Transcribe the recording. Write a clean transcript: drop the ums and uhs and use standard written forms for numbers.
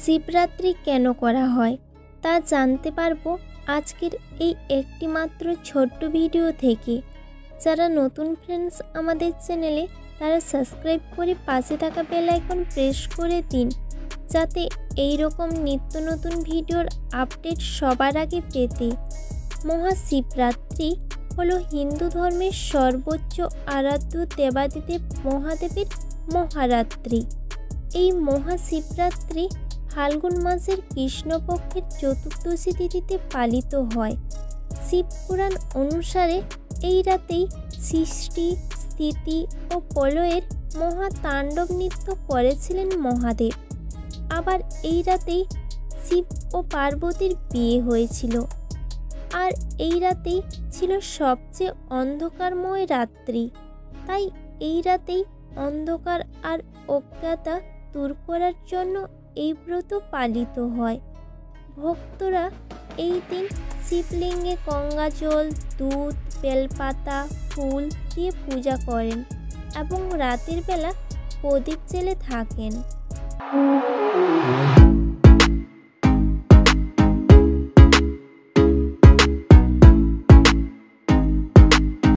শিবরাত্রি কেন করা হয় তা জানতে পারবো আজকের এই একটি মাত্র ছোট্ট ভিডিও থেকে। যারা নতুন ফ্রেন্ডস আমাদের চ্যানেলে, তারা সাবস্ক্রাইব করে পাশে থাকা বেল আইকন প্রেস করে দিন, যাতে এই রকম নিত্য নতুন ভিডিওর আপডেট সবার আগে পেতে। মহাশিবরাত্রি হলো হিন্দু ধর্মের সর্বোচ্চ আরাধ্য দেবাদিদেব মহাদেবের মহারাত্রি। এই মহাশিবরাত্রি ফাল্গুন মাসের কৃষ্ণপক্ষের চতুর্দশী তিথিতে পালিত হয়। শিবপুরাণ অনুসারে এই রাতেই সৃষ্টি, স্থিতি ও প্রলয়ের মহাতাণ্ডব নৃত্য করেছিলেন মহাদেব। আবার এই রাতেই শিব ও পার্বতীর বিয়ে হয়েছিল। আর এই রাতেই ছিল সবচেয়ে অন্ধকারময় রাত্রি। তাই এই রাতেই অন্ধকার আর অজ্ঞতা দূর করার জন্য এই ব্রত পালিত হয়। ভক্তরা এই দিন শিবলিঙ্গে গঙ্গা জল, দুধ, বেলপাতা, ফুল দিয়ে পূজা করেন এবং রাতের বেলা প্রদীপ জ্বেলে থাকেন।